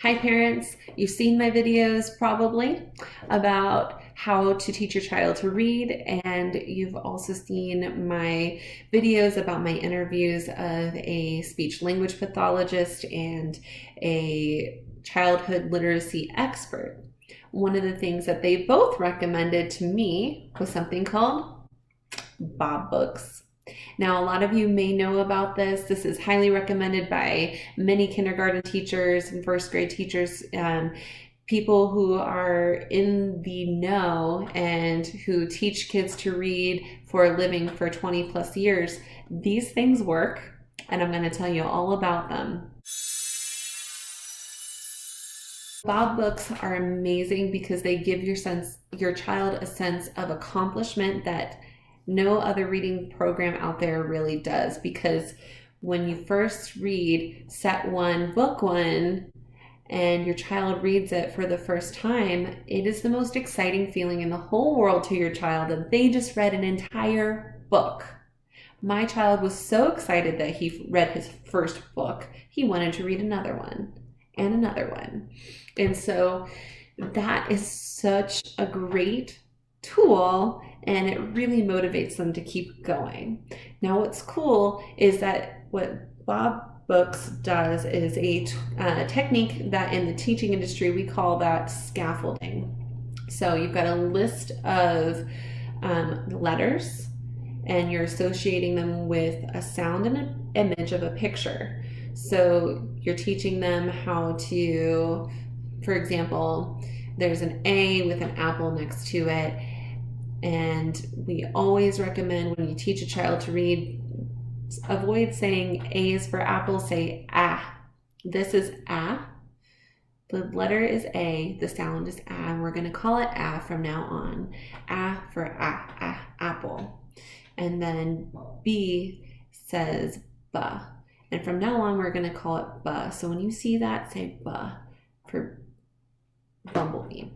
Hi parents, you've seen my videos probably about how to teach your child to read, and you've also seen my videos about my interviews of a speech language pathologist and a childhood literacy expert. One of the things that they both recommended to me was something called Bob Books. Now, a lot of you may know about this. This is highly recommended by many kindergarten teachers and first grade teachers, people who are in the know and who teach kids to read for a living for 20 plus years. These things work, and I'm going to tell you all about them. Bob Books are amazing because they give your child a sense of accomplishment that no other reading program out there really does, because when you first read set one, book one, and your child reads it for the first time, it is the most exciting feeling in the whole world to your child that they just read an entire book. My child was so excited that he read his first book, he wanted to read another one and another one. And so that is such a great tool, and it really motivates them to keep going. Now, what's cool is that what Bob Books does is a technique that in the teaching industry we call that scaffolding. So you've got a list of letters, and you're associating them with a sound and an image of a picture. So you're teaching them how to, for example, there's an A with an apple next to it. And we always recommend when you teach a child to read, avoid saying A is for apple, say ah. This is ah. The letter is A, the sound is ah, and we're going to call it ah from now on. Ah for apple. And then B says ba. And from now on, we're going to call it ba. So when you see that, say ba for bumblebee.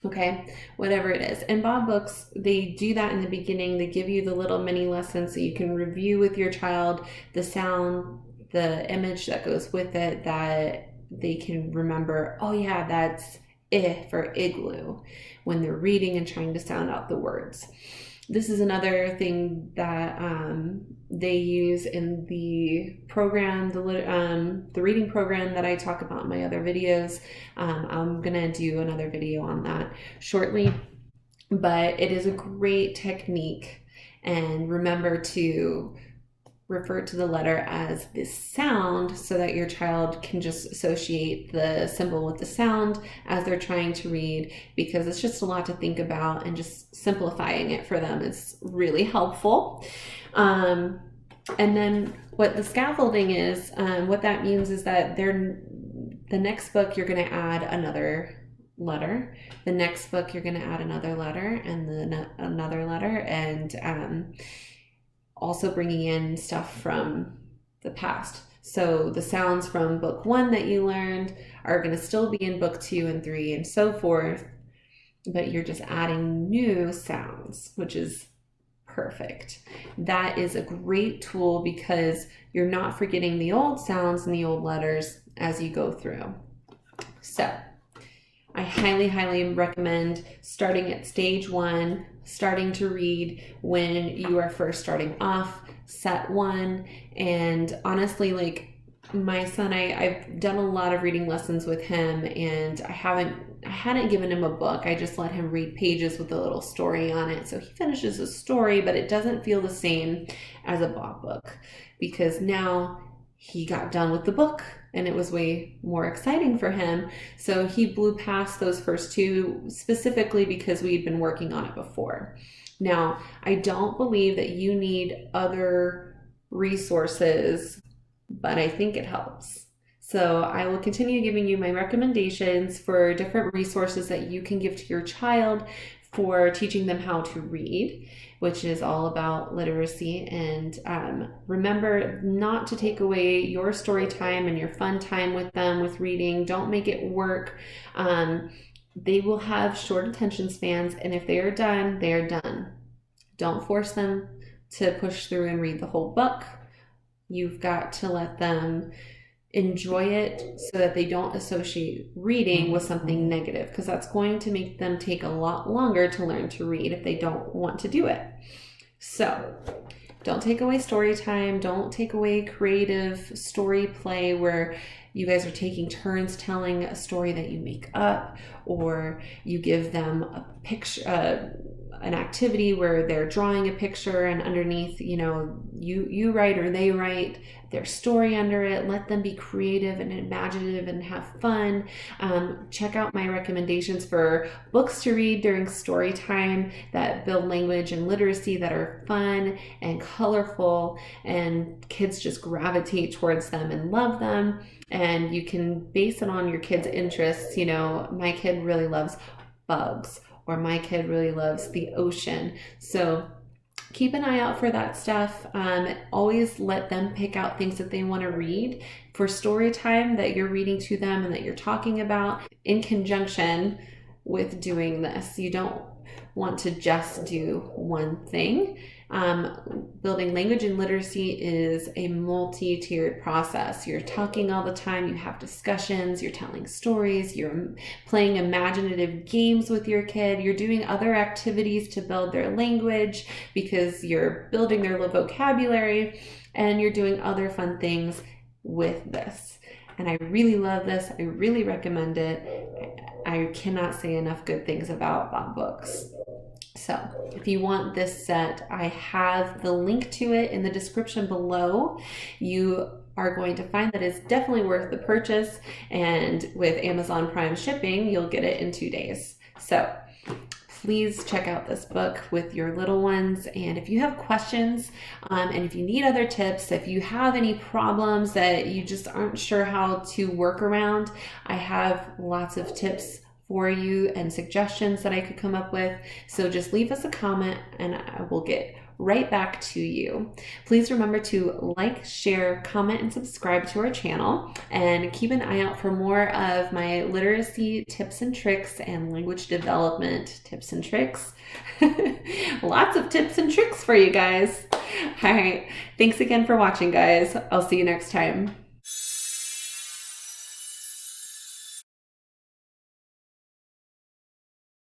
Okay, whatever it is. And Bob Books, they do that in the beginning. They give you the little mini lessons so you can review with your child the sound, the image that goes with it, that they can remember, oh yeah, that's I for igloo, when they're reading and trying to sound out the words. This is another thing that they use in the program, the reading program that I talk about in my other videos. I'm going to do another video on that shortly, but it is a great technique. And remember to refer to the letter as this sound so that your child can just associate the symbol with the sound as they're trying to read, because it's just a lot to think about, and just simplifying it for them is really helpful. And then what the scaffolding is, what that means is that the next book you're going to add another letter, the next book you're going to add another letter, and then another letter, and also bringing in stuff from the past. So the sounds from book one that you learned are going to still be in book 2 and 3 and so forth, but you're just adding new sounds, which is perfect. That is a great tool because you're not forgetting the old sounds and the old letters as you go through. So I highly, highly recommend starting at stage 1, starting to read when you are first starting off, set 1. And honestly, like my son, I've done a lot of reading lessons with him, and I hadn't given him a book. I just let him read pages with a little story on it. So he finishes a story, but it doesn't feel the same as a Bob book, because now he got done with the book and it was way more exciting for him. So he blew past those first 2 specifically because we'd been working on it before. Now, I don't believe that you need other resources, but I think it helps. So I will continue giving you my recommendations for different resources that you can give to your child for teaching them how to read, which is all about literacy. And remember not to take away your story time and your fun time with them with reading. Don't make it work. They will have short attention spans, and if they are done, they are done. Don't force them to push through and read the whole book. You've got to let them enjoy it so that they don't associate reading with something negative, because that's going to make them take a lot longer to learn to read if they don't want to do it. So don't take away story time. Don't take away creative story play where you guys are taking turns telling a story that you make up, or you give them a picture, an activity where they're drawing a picture and underneath, you write or they write their story under it. Let them be creative and imaginative and have fun. Check out my recommendations for books to read during story time that build language and literacy, that are fun and colorful, and kids just gravitate towards them and love them. And you can base it on your kid's interests. My kid really loves bugs, or my kid really loves the ocean. So keep an eye out for that stuff. Always let them pick out things that they want to read for story time that you're reading to them and that you're talking about in conjunction with doing this. You don't want to just do one thing. Building language and literacy is a multi-tiered process. You're talking all the time, you have discussions, you're telling stories, you're playing imaginative games with your kid, you're doing other activities to build their language because you're building their vocabulary, and you're doing other fun things with this. And I really love this. I really recommend it. I cannot say enough good things about Bob Books. So if you want this set, I have the link to it in the description below. You are going to find that it's definitely worth the purchase, and with Amazon Prime shipping, you'll get it in 2 days. So please check out this book with your little ones. And if you have questions, and if you need other tips, if you have any problems that you just aren't sure how to work around, I have lots of tips for you and suggestions that I could come up with. So just leave us a comment and I will get right back to you. Please remember to like, share, comment, and subscribe to our channel, and keep an eye out for more of my literacy tips and tricks and language development tips and tricks. Lots of tips and tricks for you guys. All right. Thanks again for watching, guys. I'll see you next time.